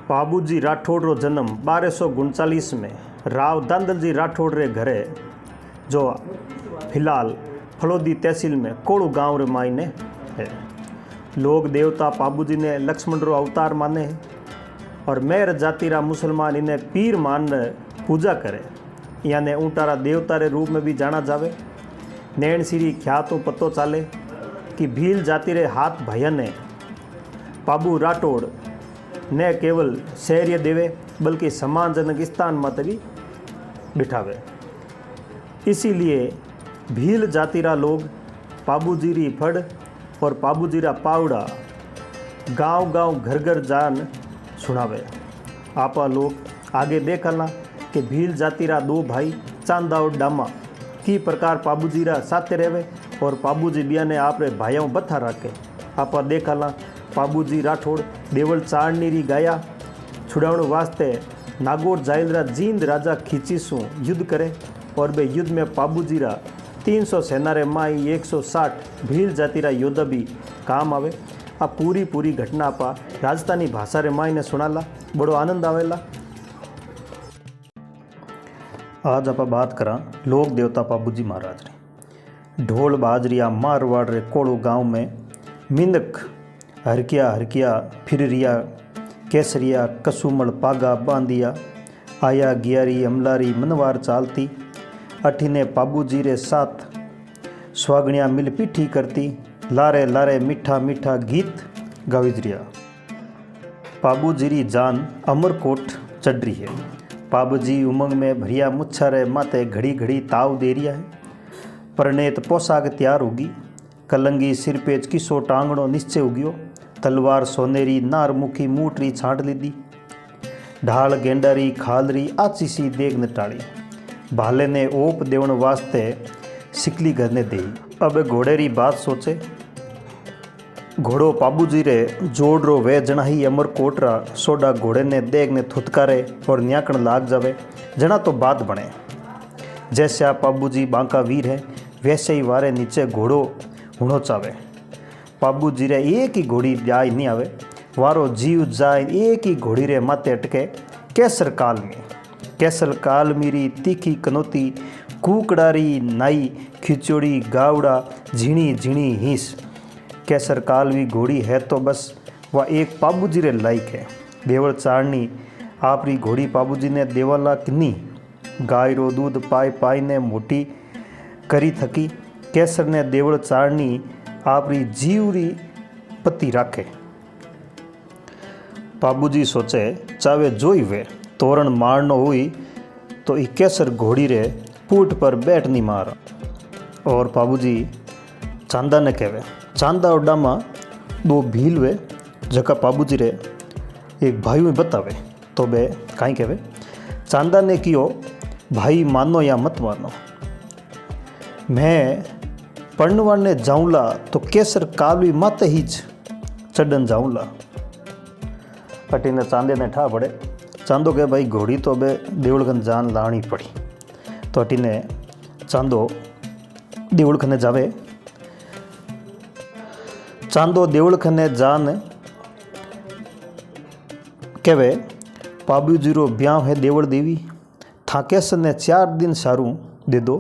बाबूजी राठौड़ रो जन्म 1239 में राव दांदलजी राठौड़ रे घरे जो फिलहाल फलोदी तहसील में कोड़ू गांव रे मायने है। लोग देवता बाबूजी ने लक्ष्मण रो अवतार माने है और मेर जाति रा मुसलमान इन्हें पीर मान पूजा करे, यानी ऊँटारा देवता रे रूप में भी जाना जावे। नैण सिरी ख्या तो पतो चाले कि भील जाति रे हाथ भैया ने बाबू राठौड़ न केवल शहर्य देवे बल्कि सम्मानजनक स्थान मत भी बिठावे। इसीलिए भील जातिरा लोग बाबूजीरी फड़ और बाबूजीरा पावड़ा गांव गांव घर घर जान सुनावे। आपा लोग आगे देखला कि भील जातिरा दो भाई चांदा और डामा की प्रकार बाबूजीरा साथे रहे और बाबूजी बिया ने आपरे भाइयों बथा रखे। आपा देखला बाबूजी राठौड़ देवल चारनी री गाया छुड़ावण वास्ते नागौर जाइलरा जींद राजा खींचीसू युद्ध करे और बे युद्ध में बाबूजी रा 300 सेना रे माई 160 भील जाति रा योद्धा भी काम आवे। आ पूरी घटना आपा राजस्थानी भाषा रे माई ने सुनाला, बड़ो आनंद आवेला। आज आप बात करा लोक देवता बाबूजी महाराज रे। ढोल बाजरिया मारवाड़ रे कोड़ू गांव में मिंदक हरकिया फिरिया केसरिया कसुमल पागा बांधिया आया गियारी अमलारी मनवार चालती अठीने बाबूजी रे साथ स्वागणिया मिल पीठी करती लारे लारे मीठा मीठा गीत गाविजरिया। बाबूजी री जान अमरकोट चढ़ रही है। बाबूजी उमंग में भरिया मुच्छारे माते घड़ी घड़ी ताव दे रिया है। परनेत पोशाक तैयार होगी, कलंगी सिर पे किसो टांगड़ो निश्चय उगियो, तलवार सोनेरी नार मुखी मूटरी छांट लीधी, ढाल गेंडारी खालरी आची सी देग नटाड़ी, भाले ने ओप देवन वास्ते सिकली घरने दे। अब घोड़े री बात सोचे, घोड़ो बाबूजी रे जोड़ रो वे जना ही अमर कोटरा सोडा घोड़े ने देग ने थुतकारे और न्याकण लाग जावे जना तो बात बने। जैसे आप बाबूजी बांका वीर है वैसे ही वारे नीचे घोड़ो हुणो चावे। बाबूजी रे एक ही घोड़ी जाय नहीं आवे, वारो जीव जाय एक ही घोड़ी रे माते अटके। कैसर काल में कैसल काल मेरी तीखी कनौती कुकड़ारी नाई खिचोड़ी गावड़ा झीणी झीणी हिंस। कैसर काल भी घोड़ी है तो बस वह एक बाबूजी रे लायक है। देवल चारनी आपरी घोड़ी बाबूजी ने देवाला किन्नी गाय रो दूध पाई पाई ने मोटी करी थकी। कैसर ने देवल चारनी आपरी जीवरी पति राखे। बाबूजी सोचे चावे जोई वे तोरण मारनो हुई तो ई कैसर घोड़ी रे पूट पर बैठ नहीं मारा। और बाबूजी चांदा ने कहवे, चांदा और डामा दो भील वे जका बाबूजी रे एक भाई में बतावे तो बे काई कहवे। चांदा ने कियो भाई मानो या मत मानो, मैं पढ़ने जाऊँला तो कैसर कालवी मत ही चढ़न जाऊँला। अटीने चांदे ने ठा पड़े। चांदो के भाई घोड़ी तो बे देवलखन जान लानी पड़ी। तो अटीने चांदो देवलखने जावे। चांदो देवलखने जान कहवे बाबूजी रो ब्याह है देवल देवी था कैसर ने 4 दिन सारू दे दो।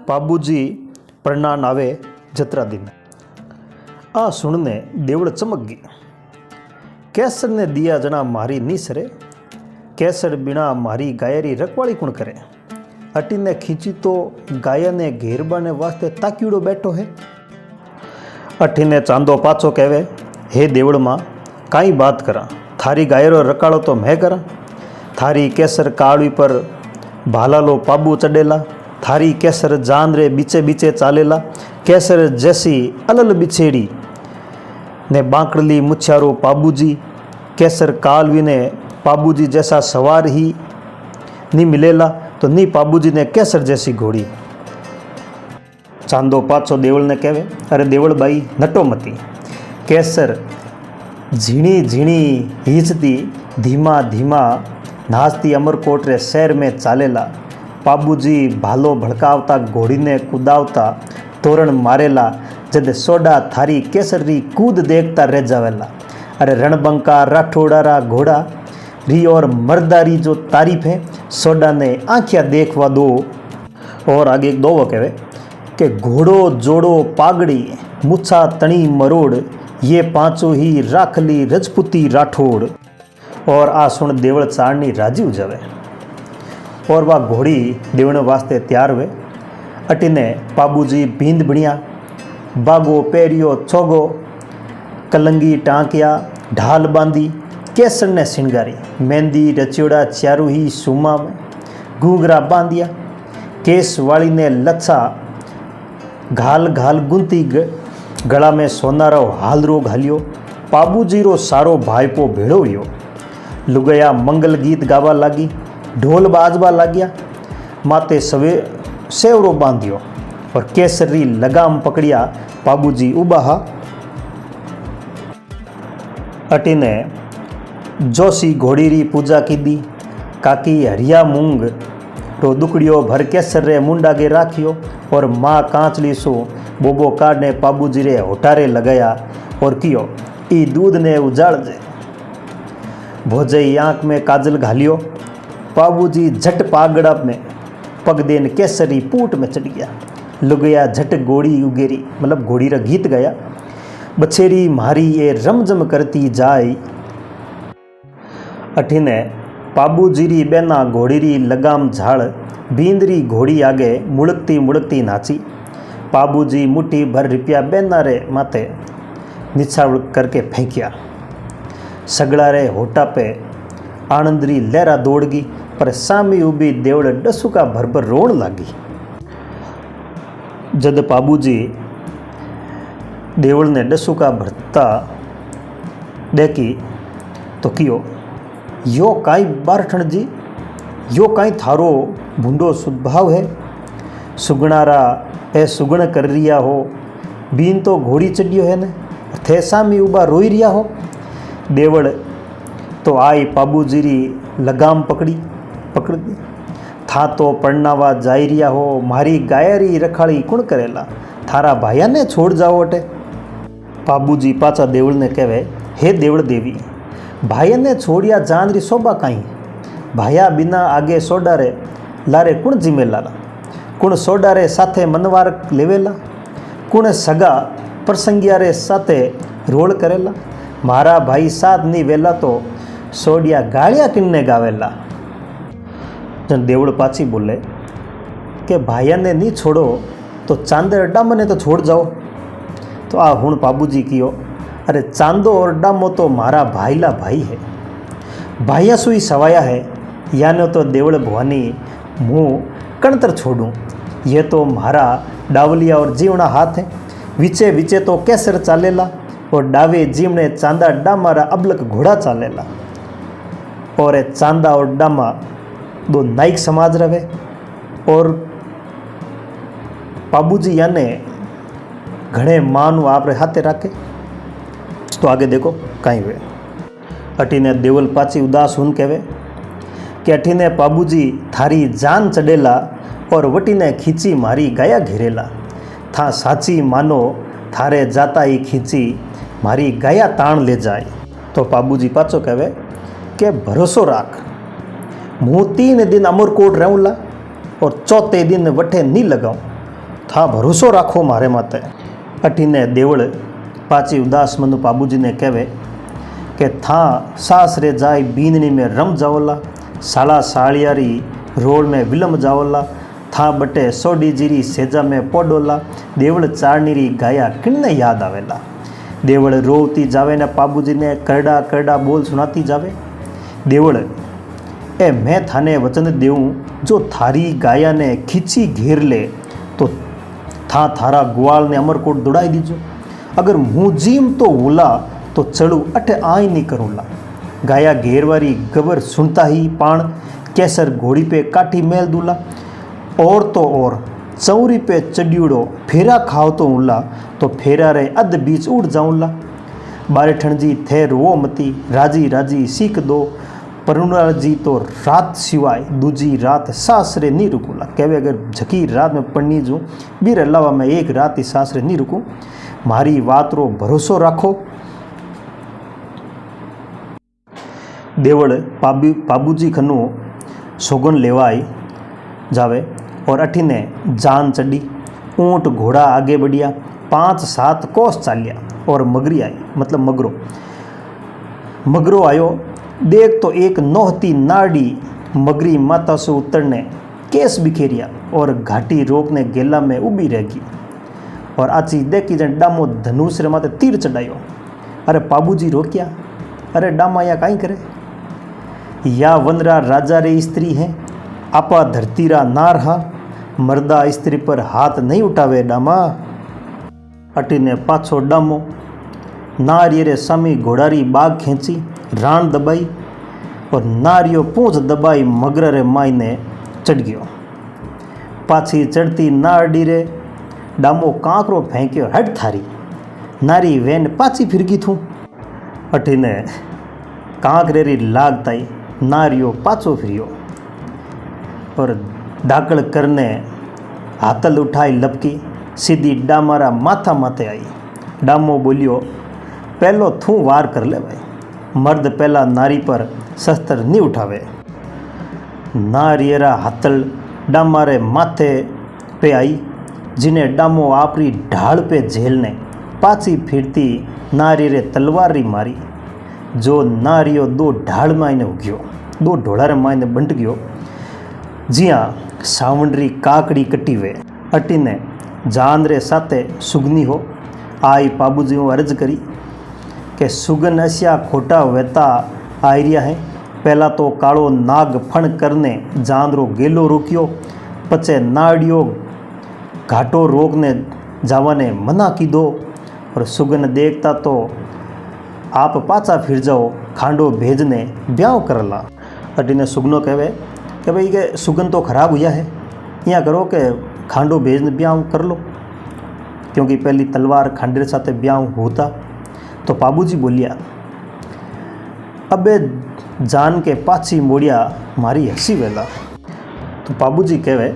बाबूजी प्रणान आवे जतरा दिन। आ सुनने देवड़ चमक गई। कैसर ने दिया जना मारी नी सरे, कैसर बिना मारी गायरी रखवाड़ी कुण करे। अटी ने खींची तो गाय ने घेर बाने वास्ते ताक्यूड़ो बैठो है। अठी ने चांदो पाछो कहवे, हे देवड़ माँ काई बात करा, थारी गायरो रकाड़ो तो मैं करा। थारी कैसर काळवी पर भालालो पाबू चढ़ेला, थारी कैसर जान रे बीचे बीचे चालेला। कैसर जैसी अलल बिछेड़ी ने बांकड़ली मुछारो बाबूजी, कैसर कालवी ने बाबूजी जैसा सवार ही नहीं मिलेला तो नी बाबूजी ने कैसर जैसी घोड़ी। चांदो पाछो देवल ने कहवे, अरे देवल बाई नटो मती, कैसर झीणी झीणी हिचती धीमा धीमा नाचती अमरकोट रे शहर में चालेला। बाबूजी भालो भड़कावता घोड़ी ने कूदावता तोरण मारेला, जद सोडा थारी केसरी कूद देखता रह जावेला। अरे रणबंका राठौड़ारा घोड़ा री और मर्दारी जो तारीफ है सोडा ने आंखिया देखवा दो। और आगे एक दो कहे कि घोड़ो जोड़ो पागड़ी मुछा तणी मरोड़ ये पांचों ही राखली रजपूती राठौड़। और आ सुन देवल चारनी राजी हो जावे और वह घोड़ी देवण वास्ते तैयार हुए। अटीने पाबूजी बींद बणिया बागो पेरियो छोगो कलंगी टांकिया ढाल बांधी केसर ने सिंगारी मेहंदी रचियोड़ा चारू ही सुमा में घूंघरा बांधिया केस वाली ने लच्छा घाल घाल गुंती गला में सोनारो हालरो घालियो। पाबूजी रो सारो भाईपो भेड़ो हुयो। लुगया मंगल गीत गावा लागी ढोल बाजवा लाग्या माते सवे सेवरो बांधियो और केसरी लगाम पकड़िया। पाबूजी उबाहा अटीने जोशी घोड़ी री पूजा की दी काकी हरिया मूंग रो दुकड़ियो भर केसर रे मुंडा के राखियो और माँ कांचली सो बोबो काढ़ ने पाबूजी रे होटारे लगाया और कियो ई दूध ने उजाड़ दे। भोजई आँख में काजल घालियो। पाबूजी झट पागड़ा में पग देन केसरी पूट में चढ़ गया। लुगया झट घोड़ी उगेरी मतलब घोड़ी रा गीत गया बछेरी मारी ये रमजम करती जाए। अठीने पाबूजी री बेना घोड़ी री लगाम झाड़ बींदरी घोड़ी आगे मुड़कती मुड़कती नाची। पाबूजी मुट्ठी भर रुपया बेना रे माथे निछावड़ करके फेंकिया। सगड़ा रे होटा पे आनंदरी लहरा दौड़ गई पर सामी उबी देवड़ डसुका भर भर रोण लागी। जद पाबूजी देवड़ ने डसुका भरता देखी तो कियो यो काई बारठण जी यो काई थारो भूंडो स्वभाव है। सुगणारा ए सुगण कर रिया हो बीन तो घोड़ी चढ़ियो है ने थे सामी उबा रोई रिया हो। देवड़ तो आई पाबूजी री लगाम पकड़ दी था तो पड़नावा जाई रिया हो मारी गायरी रखाड़ी कुण करेला थारा भाया ने छोड़ जाओ अटे। पाबूजी पाचा देवड़ ने कहे हे देवड़ देवी भाया ने छोड़िया जान री शोभा काई भाया बिना आगे सोडारे लारे कुण जिमेला कुण सोडारे साथे मनवार लेवेला कुण सगा प्रसंगिया रे साथे रोल करेला मारा भाई साथ नी वेला तो सोडिया गालिया किन्ने गावेला। जन देवड़ पाची बोले कि भाया ने नहीं छोड़ो तो चांदे डाम ने तो छोड़ जाओ। तो आ हुण पाबूजी कियो अरे चांदो और डामो तो मारा भाईला भाई है भाइया सुई सवाया है यानो तो देवड़ भवानी मुँह कणतर छोड़ूं ये तो मारा डावलिया और जीवना हाथ है विचे विचे तो केसर चालेला और डावे जीवने चांदा डामारा अबलक घोड़ा चालेला और ए चांदा और डामा दो नाइक समाज रहे। और पाबूजी याने घणे मानू आप हाथे राखे। तो आगे देखो कहीं वे अटीने देवल पाची उदास हुन कहे कि अठीने पाबूजी थारी जान चढ़ेला और वटीने खींची मारी गाया घेरेला था साची मानो थारे जाता ही खींची मारी गाया ताण ले जाए। तो पाबूजी पाचो कहे कि भरोसो राख मुँह 3 दिन अमरकोट रहूँला और चौथे दिन वठे नहीं लगाऊँ था भरोसो राखो मारे माते। अठीने देवड़ पाची उदास मनु पाबूजी ने कहे कि था सासरे जाए बींदनी में रम जाओला साला साड़ियारी रोड में विलम जाओला था बटे सोडी जीरी सेजा में पोडोला देवड़ चारनी री गाया किन्ने याद आवेला। देवड़ रोती जावे ने पाबूजी ने करड़ा करड़ा बोल सुनाती जावे। देवड़ ए मैं थाने वचन देऊँ जो थारी गाया ने खींची घेर ले तो था थारा ग्वाल ने अमरकोट दौड़ाई दीजो अगर मुँह जीम तो उला तो चढ़ू अठे आई नहीं करूँला। गाया घेरवारी गबर सुनता ही पाण केसर घोड़ी पे काठी मेल दूला और तो और चौरी पे चढ़ियोड़ो फेरा खाओ तो उला तो फेरा रे अध बीच उड़ जाऊँला। बारेठण जी थे रो मती राजी राजी सीख दो परुणाल जी तो रात सिवाय दूजी रात सासरे नहीं रुकूला कहवे अगर झकी रात में पढ़नी जूँ बीर अलावा मैं एक रात ही सासरे नहीं रुकूँ मारी बात रो भरोसो राखो। देवड़ पाबूजी खनु सोगन लेवाई जावे और अठीने जान चढ़ी। ऊँट घोड़ा आगे बढ़िया, 5-7 कोस चालिया और मगरी आई, मतलब मगरो आयो। देख तो एक नोहती नाड़ी मगरी माता से उतरने केस बिखेरिया और घाटी रोकने गेला में उबी रहेगी। और आची देखी जन डामो धनुष रे माथे तीर चढ़ायो। अरे पाबूजी रोक्या, अरे डामा या काई करे, या वनरा राजा रे स्त्री है, आपा धरती रा नार हा, मर्दा स्त्री पर हाथ नहीं उठावे डामा। अटीने पाछो डामो नारिये रे सामी घोड़ारी बाग खींची, रान दबाई और नारियो पूंछ दबाई मगर रे मायने चढ़ गयो। पाछी चढ़ती नारडी रे डामो कांकरो फेंक्यो, हट थारी। नारी वेन पाछी फिरगी थू। अठीने कांकरेरी लाग ताई नारियो पाछो फिरियो और डाकड़ करने हाथल उठाई लपकी, सीधी डामारा माथा माथे आई। डामो बोलियो, पहलो थू वार कर ले भाई, मर्द पहला नारी पर शस्त्र नहीं उठावे। नारियरा हाथल डामारे माथे पे आई, जिन्हें डामो आपरी ढाल पे झेलने पाछी फिरती नारी रे तलवारी मारी। जो नारियो 2 ढाल मायने उग्यो, 2 ढोलारे मायने बंट गयो। जिया सावंडरी काकड़ी कटी वे। अटीने जान रे साथे सुगनी हो आई पाबूजी अर्ज करी कि सुगन अस्या खोटा वेता आई रिया है। पहला तो कालो नाग फण करने जांदरो गेलो रोक्यो, पचे नाड़ियो घाटो रोकने जावाने मना कीधो। और सुगन देखता तो आप पाचा फिर जाओ, खांडो भेजने ब्याह करला। अटीने सुगनो कहे कि भाई के सुगन तो खराब हुआ है, यहाँ करो कि खांडो भेजने ब्याह कर लो, क्योंकि पहली तलवार खांडे साथे ब्याह होता। तो पाबूजी बोलिया, अबे जान के पाछी मोड़िया मारी हसी वेला। तो पाबूजी कहे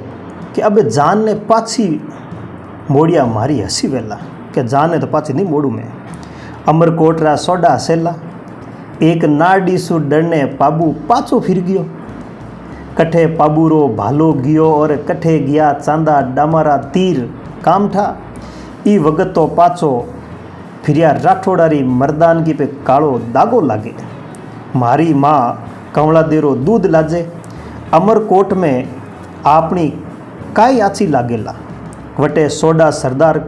कि अबे जान ने पाछी मोड़िया मारी हसी वेला, कि जान ने तो पाछी नहीं मोड़ू मैं। अमरकोट रा सोडा सेला, एक नाडी सु डरने पाबू पाछो फिर गयो। कठे पाबूरो भालो गयो और कठे गया चांदा डामारा तीर कामठा। ई वगत तो पाछो फिरिया राठोड़ारी मर्दानगी पे कालो दागो लागे। मारी माँ कंवला देरो दूध लाजे, अमरकोट में आपनी काई आची लागेला। वटे सोडा सरदार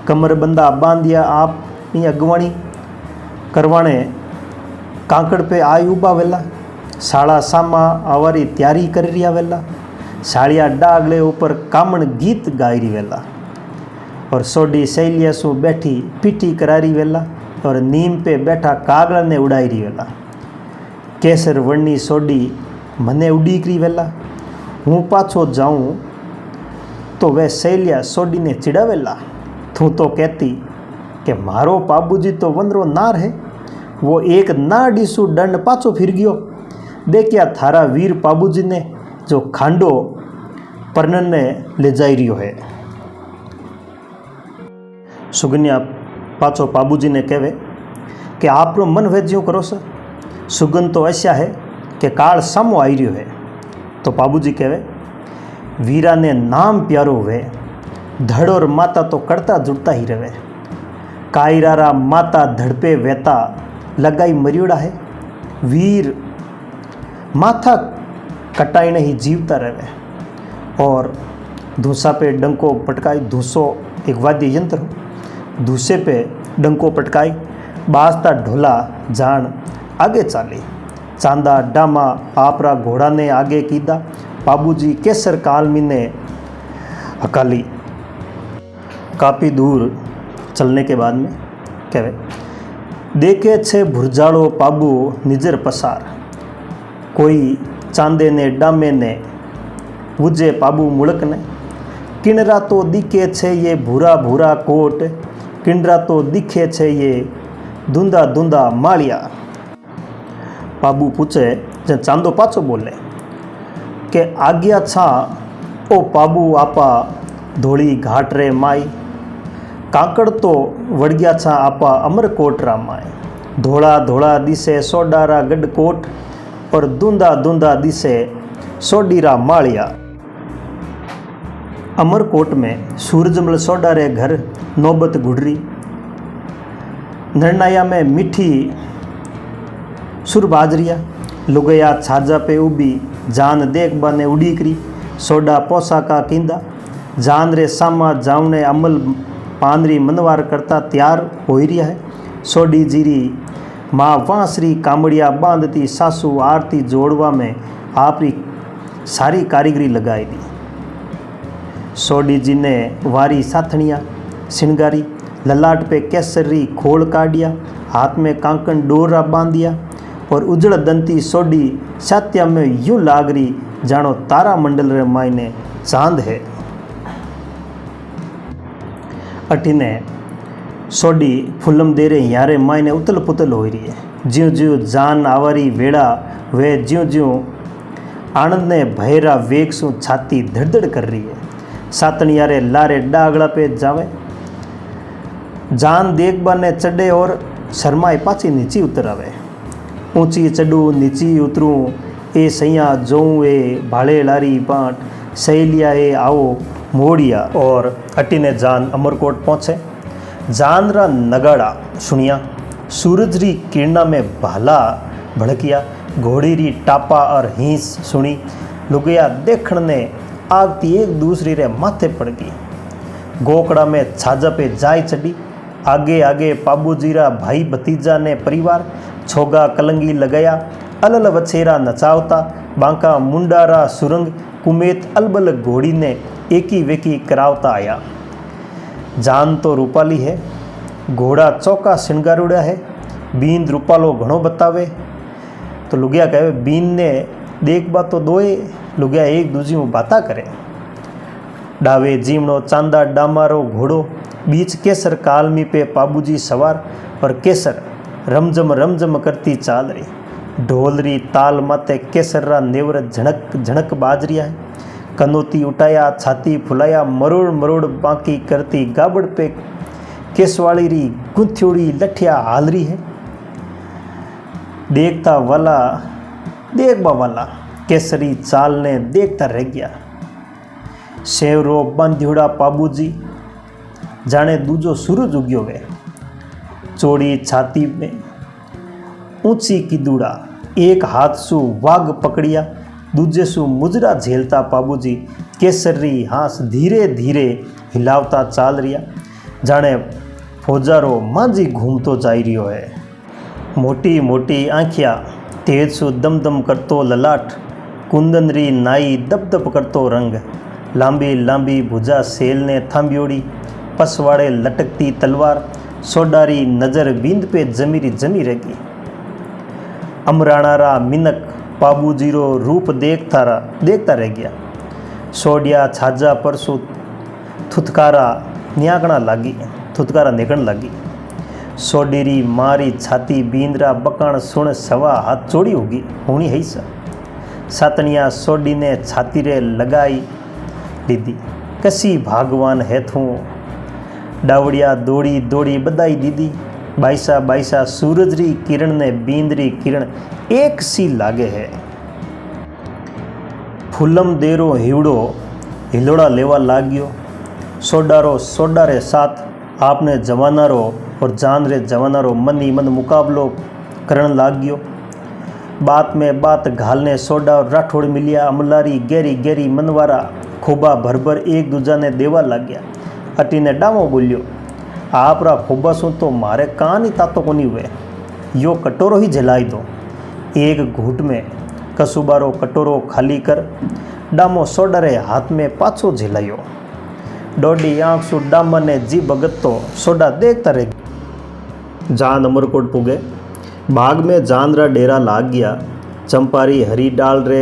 कमरबंदा बांधिया आप अगवाणी करवाने कांकड़ पे आई उबा वेला। साड़ा सामा आवारी तैयारी कर रिया वेला। साड़िया डागले ऊपर कामण गीत गाई रही वेला। और सोडी सहेलिया सु बैठी पीटी करारी वेला और नीम पे बैठा कागड़ा ने उड़ाई रही वेला। केसर वर्णी सोडी मने उड़ीकरी वेला। हूँ पाछो जाऊँ तो वह सहेलिया सोडी ने चिड़ावेला। तू तो कहती कि मारो पाबूजी तो वंदरो नार है, वो एक नाडीसु दंड पाछो फिर गयो। देखिया थारा वीर पाबूजी ने जो खांडो परनन ने ले जाई रियो है। सुगन्या पाछो पाबूजी ने कहे कि आपनो मन वेज्यो करो सर, सुगन तो ऐसा है कि काल सामो आई रियो है। तो पाबूजी कहे, वीरा ने नाम प्यारो वे, धड़ और माता तो करता जुड़ता ही रहे। कायरारा माता धड़ पे वेता लगाई मरियोड़ा है। वीर माथा कटाई नहीं जीवता रहे। और धूसा पे डंको पटकाई, धूसो एक वाद्य यंत्र हो, धूसे पे डंको पटकाई बाजता ढोला जान आगे चाली। चांदा डामा आपरा घोड़ा ने आगे कीदा। पाबूजी केसर कालमी ने हकाली। काफ़ी दूर चलने के बाद में कहे, देखे छे भुरजाड़ो पाबू निजर पसार। कोई चांदे ने डामे ने वुजे पाबू मुड़क ने। किनरा तो दिखे छे ये भूरा भूरा कोट, किनरा तो दिखे छे ये धुंधा धुंधा मालिया। पाबू पूछे, जब चांदो पाछो बोले कि आज्ञा छा ओ पाबू आपा धोड़ी घाट रे माई। काकड़ तो वड़गिया छा आपा अमरकोट रा माए। धोड़ा धोड़ा दिसे सोडारा गढ़कोट, और दूंदा दूंदा दिसे सोडीरा मालिया। अमरकोट में सूरजमल सोडा रे घर नौबत गुडरी। नरनाया में मीठी सुर बाजरिया। लुगया छाजा पे उबी जान देख बाने उड़ी करी। सोडा पोसा का कींदा जान रे सामा जावने अमल पानरी मनवार करता तैयार हो रिया है। सोडी जीरी माँ वांसरी कामड़िया बांधती सासू आरती जोड़वा में आपरी सारी कारीगरी लगाई दी। सोडी जी ने वारी साथनिया सिंगारी। ललाट पे केसरी खोल काटिया। हाथ में कांकन डोरा बांधिया और उजड़ दंती सोडी सात्या में यूं लागरी जानो तारा मंडल रे मायने चांद है। अठीने सोडी फुलम दे रे यारे मायने उतल पुतल हो रही है। ज्यों ज्यों जान आवारी वेड़ा वे ज्यों ज्यों आनंद ने भैरा वेग सु छाती धड़धड़ कर रही है। सातनियारे लारे डागड़ा पे जावे। जान देखबा ने चढ़े और शर्माए पाछी नीची उतर आवे। ऊंची चढ़ू नीची उतरूं ए सैया जोऊं ए भाड़े लारी बाट सहेलिया ए आओ मोड़िया। और अटीने जान अमरकोट पहुँचे। जान रा नगाड़ा सुनिया। सूरज री किरणा में भाला भड़किया। घोड़ी री टापा और हींस सुनी। लुगया देखण ने आगती एक दूसरी रे माथे पड़ गई। गोकड़ा में छाजा पे जाय चढ़ी। आगे आगे पाबूजीरा भाई भतीजा ने परिवार छोगा कलंगी लगाया। अलल वछेरा नचावता बांका मुंडारा सुरंग कुमेत अलबल घोड़ी ने एकी वेकी करावता आया। जान तो रूपाली है। घोड़ा चौका श्रृंगारुड़ा है। बींद रूपालो घणो बतावे तो लुगिया कहे बीन ने देखबा तो दोए। लुगिया एक दूजी में बाता करे। डावे जीवणो चांदा डामारो घोड़ो बीच केसर कालमी पे पाबूजी सवार और केसर रमजम करती चाल रही। ढोलरी ताल माते केसरा नेवर झणक झणक बाजरिया है। कनोती उठाया छाती फुलाया मरोड़ मरोड़ बांकी करती गाबड़ पे केसवाड़ी री गुंथ्योड़ी लठिया हालरी है। देखता वाला देखबा वाला केसरी चाल ने देखता रह गया। सेवरो बंध्योड़ा पाबूजी जाने दूजो सूरज उग्यो वे। चौड़ी छाती में ऊंची किदूड़ा एक हाथ सु वाग पकड़िया दूजे सु मुजरा झेलता पाबूजी केसरी हाथ धीरे धीरे हिलावता चाल रिया। जाने फौजारो मांझी घूमतो जाई रियो है। मोटी मोटी आँखिया तेज सु दम दम करतो ललाट कुंदन री नाई दप दप करतो रंग। लांबी लांबी भुजा सेल ने थांबियोड़ी पसवाड़े लटकती तलवार सोडारी नजर बींद पे जमी रही। अमराणारा मिनक पाबूजीरो रूप देखता रह गया। सोडिया छाजा परसु थुतकारा निकलने लगी। सोडीरी मारी छाती बींदरा बकाण सुण सवा हाथ चोड़ी होनी है सा। सातनिया सोडी ने छाती रे लगाई दीदी कसी भागवान है थू। डावड़िया दौड़ी दौड़ी बधाई दीदी। बाईसा सूरज री किरण ने बींदरी किरण एक सी लागे है। फूलम देरो हिवड़ो हिलोड़ा लेवा लाग्यो। सोडा रे साथ आपने जवानारो और जान रे जवानारो मन ही मन मुकाबलो करण लाग्यो। बात में बात घालने सोडा और राठौड़ मिलिया। अमलारी गहरी गहरी मनवारा खोबा भर एक दूजा ने देवा लाग गया। अटी ने डामो बोलियो आप रा खोबा सु तो मारे कान ही तातो कोनी हुए। यो कटोरो ही जलाई दो। एक घूट में कसुबारो कटोरो खाली कर डामो सोडा रे हाथ में पाछो झेलायो। डोडी आँख सु डामा ने जी भगत तो सोडा देखता रह। जान अमरकोट पुगे। बाग में जान रा डेरा लाग गया। चंपारी हरी डाल रे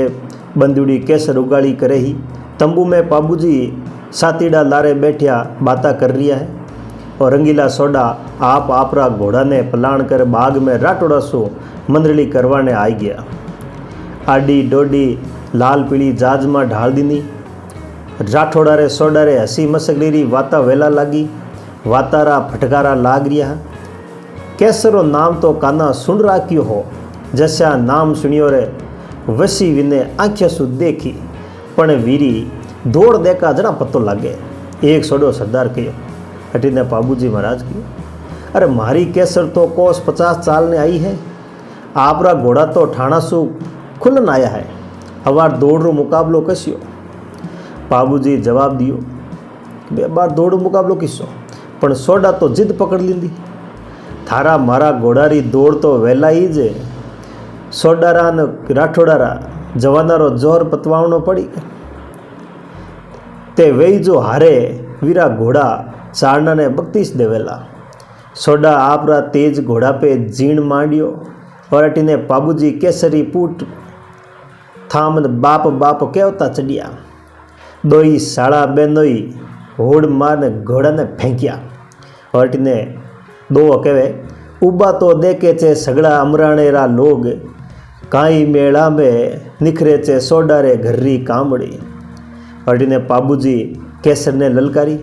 बंदुड़ी केसर उगाड़ी करे ही। तंबू में पाबूजी सातीडा लारे बैठिया बाता कर रिया है। और रंगीला सोडा आप आपरा घोड़ा ने पलाण कर बाग में राटोड़ा सो मंदरली करवाने आई गया। आडी डोडी लाल पीली जाज में ढाल दीनी। राठौड़ा रे सोडा रे हसी मसकरी वाता वेला लागी। वातारा फटकारा लाग रिया। केसरो नाम तो काना सुन राख्यो हो। जैसा नाम सुनियो रे वसी विने आंखियों सु देखी पण वीरी दौड़ देका जरा पत्तो लागे। एक सोडो सरदार कहो। अटीने पाबूजी महाराज की अरे मारी केसर तो कोस 50 साल ने आई है, आपरा घोड़ा तो ठाणा सु खुलन आया है, अवार दौड़ रो मुकाबलो कस्यो। पाबूजी जवाब दियो बे बार दौड़ मुकाबलो किसो, पण सोडा तो जिद पकड़ लींदी। थारा मारा घोड़ारी दौड़ तो वहेला ही जे सोडारा ने राठोडारा जवानारो जोर पतवावनो पड़ी। ते वही जो हारे वीरा घोड़ा चारना ने बत्तीस देवेला। सोडा आपरा तेज घोड़ा पे जीण मांडियो और अटीने पाबूजी केसरी पूट थामन बाप बाप कहता चढ़िया। दोई साड़ा बेनोई होड़ मारने घोड़ा ने फेंकिया और अटीने दो कहे उबा तो देखे चे सगड़ा अमराणेरा लोग, काई मेला में निखरे चे सोडारे घर्री कामड़ी। अटीने पाबूजी केसर ने ललकारी।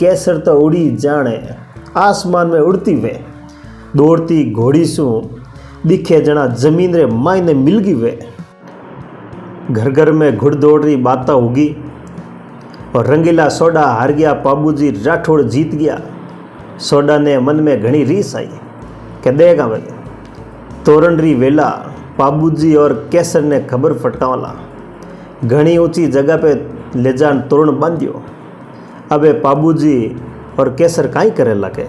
केसर तो उड़ी जाने आसमान में उड़ती वे, दौड़ती घोड़ी सु दिखे जना जमीन रे मायने मिल गई वे। घर घर में घुड़दौड़ रही बातें होगी और रंगीला सोडा हार गया, पाबूजी राठौड़ जीत गया। सोडा ने मन में घनी रीस आई कि देगा भाई तोरण री वेला पाबूजी और केसर ने खबर फटकावला। घनी ऊंची जगह पे ले जान तोरण बांधियो। अबे पाबूजी और केसर काई करे लगे।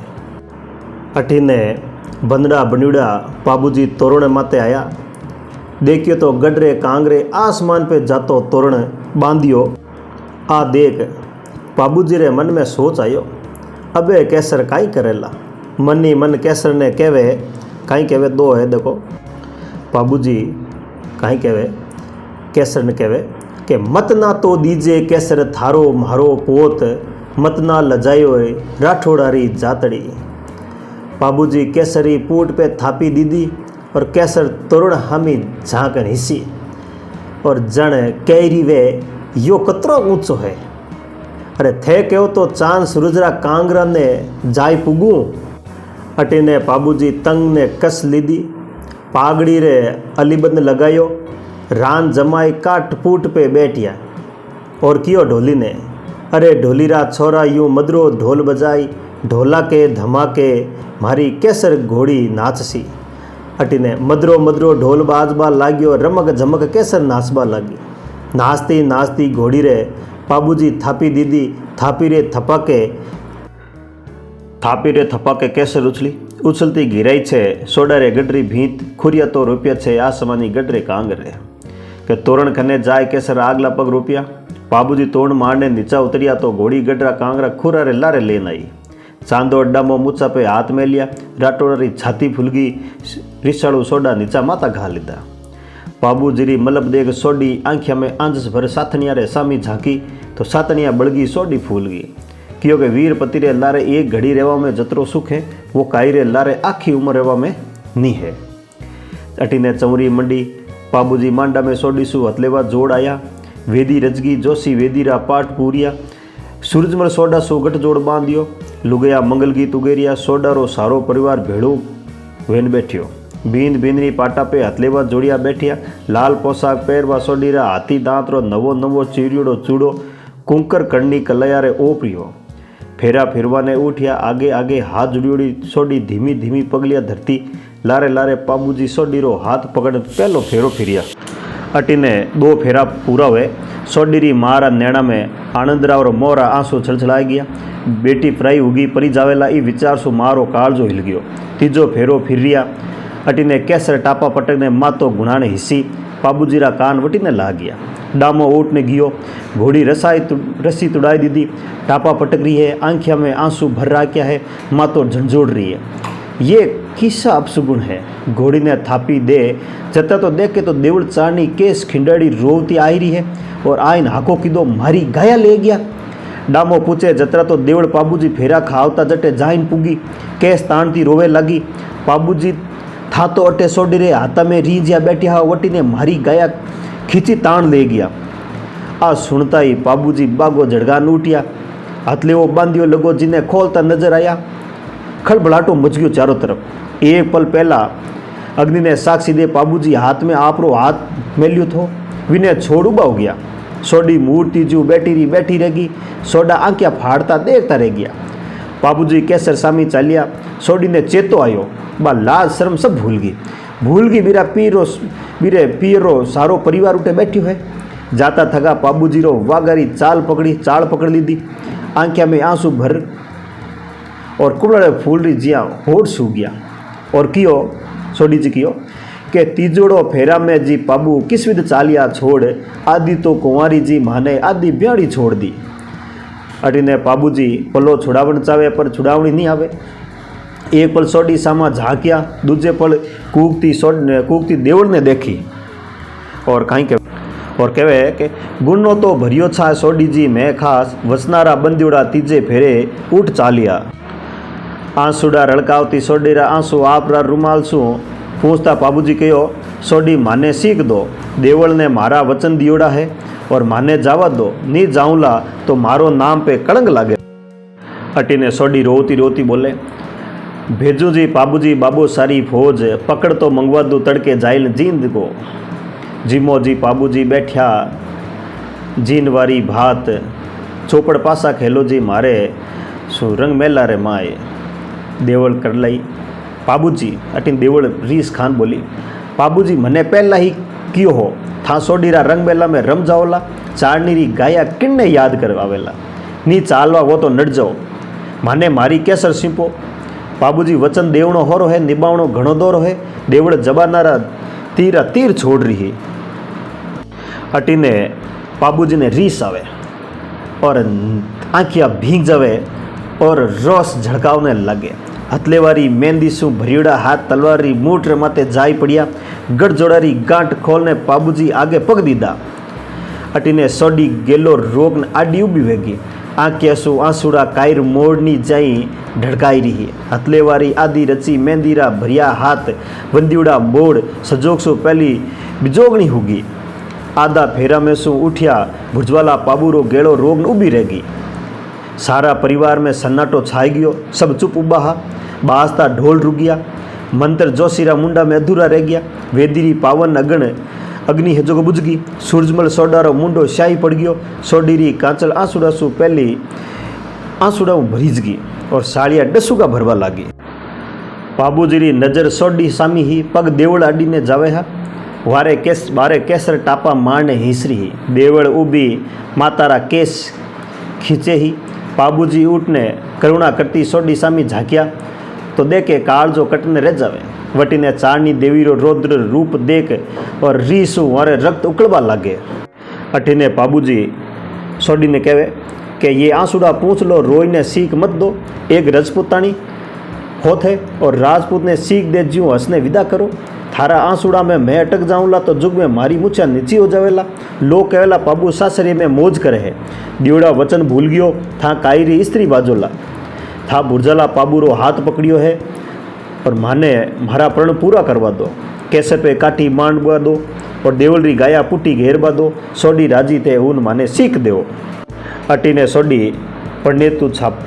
अठीने बंदड़ा बन्यूड़ा पाबूजी तोरण माते आया। देखियो तो गडरे कांगरे आसमान पे जातो तोरण बांधियो। आ देख पाबूजी रे मन में सोच आयो, अबे केसर काई करेला। मन ही मन केसर ने कहवे काई कहवे दो है देखो। पाबूजी काई कहवे केसर ने कहवे कि मत ना तो दीजे केसर थारो मारो पोत, मत ना लजायो राठौड़ारी जातड़ी। पाबूजी केसरी पूट पे थापी दीदी और केसर तोरण हामी झांकन हिस्सी और जण कैरी वे यो कतरो ऊंचो है। अरे थे कहो तो चांद सूरजरा कांगरा ने जाय पुगू। अटीने पाबूजी तंग ने कस लीधी, पागड़ी रे अलीबंद लगायो, रान जमाई काट पूट पे बैठिया और कियो ढोली ने अरे ढोलीरा छोरा यूं मदरो ढोल बजाई, ढोला के धमाके मारी केसर घोड़ी नाचसी। अटीने मदरो मदरो ढोल बाजबा लाग्यो, रमक झमक केसर नाचबा लगी। नाचती नाचती घोड़ी रे पाबूजी थापी दीदी, थापी रे थपाके केसर उछलती घिराई छे। सोडा रे गडरी भीत खुरिया तो रुपया छे आसमानी गडरे कांगरे के तोरण खने जाए केसर आगला पग रुपया। पाबूजी तोरण मारने नीचा उतरिया तो घोड़ी गडरा कांगरा खुरा रे लारे लेन आई। चांदो अड्डामो मूचा पे हाथ में लिया, राटोड़री छाती फूलगी, रिसाड़ू सोडा नीचा माता घा लीधा। पाबूजी री मलब देख सोडी आंखिया में आंजस भर साथनिया रे सामी झांकी तो सातनिया बड़गी सोडी फूलगी। क्योंकि वीर पति रे लारे एक घड़ी रेवा में जतरो सुख है वो काई रे लारे आखी उम्र रेवा में नी है। अटीने चौरी मंडी पाबूजी मांडा में सोडी सु हथलेवा जोड़ आया। वेदी रजगी जोशी वेदीरा पाठ पूरिया, सूरजमल सोडा सु गठ जोड़ बांधियो। लुगया मंगल गीत उगेरिया, सोडा रो सारो परिवार भेड़ू वेन बैठियो। बींद बींदनी पाटा पे हथलेवा जोड़िया बैठिया। लाल पोशाक पहरवा सोडीरा, हाथी दांत रो नवो नवो चीरियोड़ो चूड़ो, कुंकर कड़नी कलया रे ओपरियो। फेरा फिरवाने उठिया, आगे आगे हाथ जुड़ियोड़ी सोडी धीमी धीमी पगलिया धरती। लारे लारे पाबूजी सोडी रो हाथ पकड़ पहलो फेरो फिरिया। अटीने दो फेरा पूरा हुए। सोडीरी मारा नैणा में आनंदराव रो मोरा आंसू छलछलाई गया। बेटी फ्राई उगी परी जावेला ई विचार सु मारो काळजो हिल गयो। तीजो फेरो फिरिया। अटीने केसर टापा पटकने मातो गुणाने हिस्सी। पाबूजीरा कान वटीने लाग गया। डामो ऊँटने गियो। घोड़ी रस्सी तुड़ाई दीदी। टापा पटक रही है, आंखिया में आंसू भर राख्या है, मातो झंझोड़ रही है। ये किस्सा अपसुगुण है। घोड़ी ने थापी दे जता तो देखे तो देवड़ चारनी केस खिंडाड़ी रोवती आई रही है और आइन हाको कीधो मारी गाया ले गया। डामो पूछे जतरा तो देवड़ पाबूजी फेरा खावता जटे जाइन पुगी, केस ताणती रोवे लगी। पाबूजी था तो अटे सोडी रे हाथा में रींजिया बैठिया वटी ने मारी गाया खींची ताण ले गया। आ सुनता ही पाबूजी बागो झड़गान उठिया। हथलेवो बांधियो लगो जिन्हें खोलता नजर आया। खड़बड़ाटो मच गयो चारों तरफ। एक पल पहला अग्नि ने साक्षी दे बाबूजी हाथ में आपरो हाथ मेल्यो थो। विने छोड़ उबा हो गया। सोडी मूर्ति जू बैठी रहेगी। सोडा आंख्या फाड़ता देखता रह गया। बाबूजी केसर सामी चालिया। सोडी ने चेतो आयो। बा लाज शर्म सब भूल गई। बीरे पीरो सारो परिवार उठे बैठ्यो है। जाता थका बाबूजी रो वागारी चाल पकड़ लीधी। आंख्या में आंसू भर और कुबड़े फूल रही जिया होठ सूख गया। और कियो सोडी जी कियो के तीजोड़ो फेरा में जी बाबू किस विध चालिया छोड़। आदि तो कुंवारी जी माने आदि ब्याड़ी छोड़ दी। अटीने बाबूजी पलो छुड़ावण चावे पर छुड़ावणी नहीं आवे। एक पल सोडी सामा झांकिया। दूजे पल कूकती देवड़ ने देखी और कहे कि गुन्नो तो भरियो छा सोडी जी मैं खास वसनारा बंदीड़ा तीजे फेरे उठ चालिया। आंसूड़ा रड़कावती सोडीरा आंसू आपरा रूमाल शू पूछता बाबूजी कहो सोडी माने सीख दो। देवल ने मारा वचन दियोड़ा है और माने जावा दो। नी जाऊला तो मारो नाम पे कलंक लागे। अटीने सोडी रोती बोले भेजो जी बाबूजी बाबू सारी फौज पकड़ तो मंगवा दो तड़के जाइल जींद को। जीमो जी बाबूजी बैठ्या जीन वारी भात चौपड़ पासा खेलो जी मारे सु रंग मेला रे माए। देवल कर लाई बाबूजी। अटीन देवल रीस खान बोली बाबूजी मने पहला ही कियो हो था सोडीरा रंग मेला में रम जाओला। चारनी री गाया किन्ने याद करवावेला। नी चालवा वो तो नट जाओ माने मारी केसर सींपो। बाबूजी वचन देवणो होरो है निभावणो घणो दोरो है। देवड़ जबानारा तीर छोड़ रही है। अटीने बाबूजी ने रीस आवे और आंखिया भीग जावे और रोस झड़कावने लगे। हथलेवारी मेहंदी शू भरियोड़ा हाथ तलवारी मूठ माते जाई पड़िया। गठजोड़ारी गांठ खोलने बाबूजी आगे पग दीदा। अटीने सोडी गेलो रोग आडी उबी वेगी। आंखिया शू आंसूड़ा कायर मोड़नी जाई ढड़काई रही। हथलेवारी आदि रची मेहंदीरा भरिया हाथ वंदीड़ा मोड़ सजोग सु पहली बिजोगनी होगी। आधा फेरा में शू उठिया भुजवाला पाबूरो गेलो रोग उबी रहेगी। सारा परिवार में सन्नाटो छाई गयो। सब चुप उबा हा। बाजता ढोल रुक गया। मंत्र जोशीरा मुंडा में अधूरा रह गया। वेदीरी पावन अग्नि हेजोग बुझ गई। सूरजमल सोडारो मुंडो शाही पड़ गयो। सोडीरी कांचल आंसूड़ा सु पहली आंसूड़ा भरीज गई और साड़िया डसूगा भरवा लागी। बाबूजी नजर सोडी सामी ही पग देवड़ अडी ने जावे हा। बारे केसर टापा मारने हिसरी ही। देवड़ उबी मातारा केस खींचे ही। बाबूजी उठने करुणा करती सोडी सामी झांकिया तो देखे काळजो कटने रह जावे। वटीने चारनी देवीरो रौद्र रूप देख और रीसु वारे रक्त उकलवा लागे। अठीने बाबूजी सोडी ने कहे कि ये आंसूड़ा पूछ लो रोई ने सीख मत दो। एक रजपूतानी होते और राजपूत ने सीख दे ज्यों हंसने विदा करो। थारा आंसूड़ा में मैं अटक जाऊँला तो जुग में मारी मुछा नीची हो जावेला। लोग कहेला बाबू सासरी में मौज करे है। दियोड़ा वचन भूल गयो था कायरी स्त्री बाजोला। था बुरजला पाबूरो हाथ पकड़ियो है और माने मारा प्रण पूरा करवा दो। कैसे पे काठी मांडवा दो और देवलरी गाया पुटी घेरवा दो। सोडी राजी थे ऊन माने सीख दो। अटीने सोडी पढ़ने तू छाप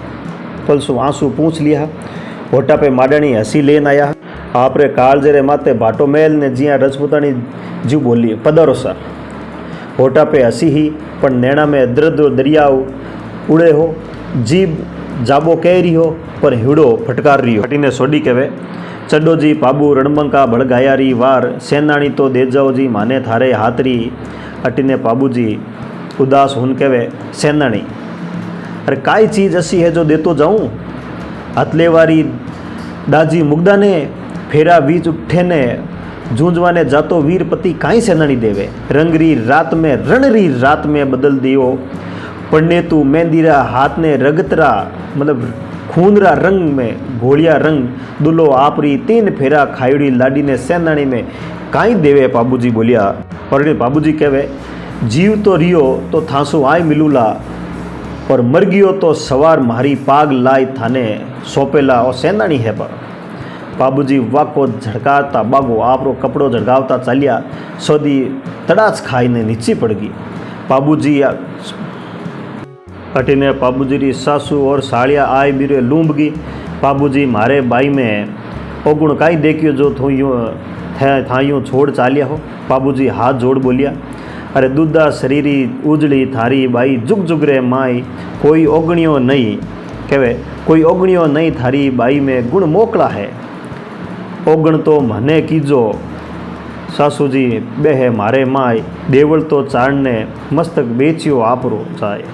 पलसु आंसू पूछ लिया। होटा पे माडाणी हसी लेन आया। आपरे कालजेरे माते भाटो मेल ने जिया रजपूतानी जीव बोली पधारो सा। होटा पे हसी ही पण नैणा में द्रद्र दरियाओ उड़े हो। जीभ जाबो कह रही हो पर हिड़ो फटकार रही हो। हटीने सोडी कहे चड्डो जी पाबू रणबंका भड़गायारी वार सेनानी तो दे जाओ जी माने थारे हाथरी। अटीने बाबूजी उदास हुन कहे सेनानी अरे काई चीज़ ऐसी है जो देतो जाऊँ। हथलेवारी दाजी मुग्धा ने फेरा बीच उठे ने जूझवाने जातो वीरपति काई सेनानी देवे। रंगरी रात में रणरी रात में बदल दियो। पढ़ने तू मेहंदीरा हाथ ने रगतरा मतलब खूनरा रंग में घोड़िया रंग दुलो आपरी 3 फेरा खाईड़ी लाडी ने सेनानी में काई देवे। बाबूजी बोलिया और बाबूजी कहे जीव तो रियो तो थासो आय मिलूला और मर गयो तो सवार मारी पाग लाई थाने सौंपेला और सेनानी है पर। बाबूजी वाको झड़काता बागो आपरो कपड़ो झड़कावता चालिया। सोदी तड़ाच खाई ने नीचे पड़ गई। बाबूजी अटीने बाबूजी री सासू और साड़िया आय बीरे लूंब गई। बाबूजी मारे बाई में ओगुण काई देखियो जो थो यूँ थायूं छोड़ चालिया हो। बाबूजी हाथ जोड़ बोलिया, अरे दूधा शरीरी उजड़ी थारी बाई जुग जुग रे माई, कोई ओगणियों नहीं कहे, कोई ओगणियों नहीं थारी बाई में गुण मोकला है, ओगण तो मने कीजो सासूजी बेहे मारे माय, देवल तो चाड़ने मस्तक बेचियो आपरो जाए।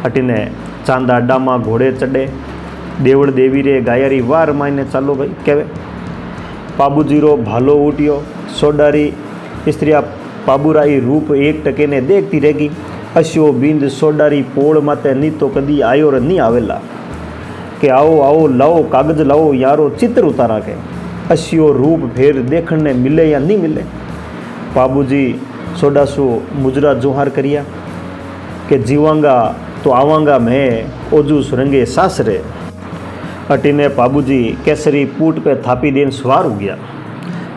अटीने चांदा डामा घोड़े चढ़े, देवल देवी रे गायरी वार मायने चालो भाई कहे। बाबूजी रो भालो उठियो, सोडारी स्त्रिया बाबूराई रूप एक टके ने देखती रहेगी। अश्यो बिंद सोडारी पोड़ माते नी तो कदी आयो र नी आवेला, के आओ आओ लाओ कागज लाओ यारो चित्र उतारा के। अश्यो रूप फेर देखने मिले या नहीं मिले। बाबूजी सोडासु मुजरा जोहार करिया कि जीवांगा तो आवांगा मैं ओजू सुरंगे सासरे। अटीने बाबूजी केसरी पूट पे थापी देन सवार हो गया।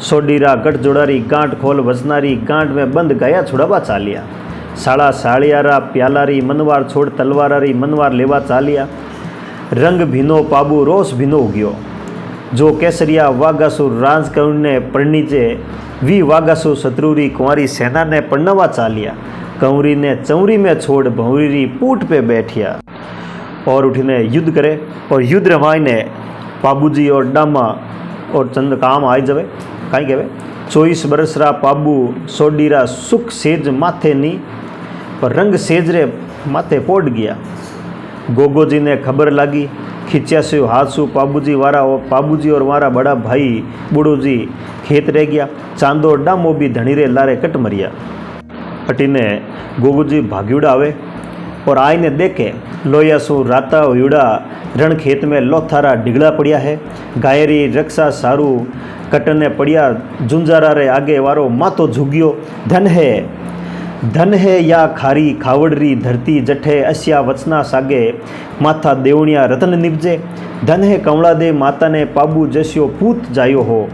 सोडीरा गठ जोड़ारी गांठ खोल वजनारी गांठ में बंद गया छुड़ावा चालिया। साड़ा साड़ियारा प्यालारी मनवार छोड़ तलवारारी मनवार लेवा चालिया। रंग भीनो पाबू रोस भीनो उग्यो। जो केसरिया वागासुर राजकर्ण ने परिणीचे, वी वागासुर शत्रुरी कुंवारी सेना ने पन्नवा चालिया। कंवरी ने चौरी में छोड़ भंवरी पूट पे बैठिया और उठीने युद्ध करे। और युद्ध रमाई ने बाबूजी और डामा और चंद काम आई जवे कहीं कहे। 24 बरस रा पाबू सोडीरा सुख सेज माथे नी पर रंग सेज रे माथे पोड़ गया। गोगोजी ने खबर लगी, खींचा से हाथ सु पाबूजी वारा और पाबूजी और वारा बड़ा भाई बूढ़ो जी खेत रह गया। चांदो डामो भी धनी रे लारे कट मरिया। अटीने गोगोजी भाग्युड़ा आवे और आई ने देखे लोया सु राता हुड़ा रण खेत में लोथारा डिगड़ा पड़िया है। गायरी रक्षा सारू कटने पड़िया, झुंझारा रे आगे वारो मातो झुगियो। धन है या खारी खावड़री धरती जठे, अस्या वचना सागे माथा देवणिया रतन निपजे। धन है कंवड़ा दे माता ने पाबू जस्यो पूत जायो हो,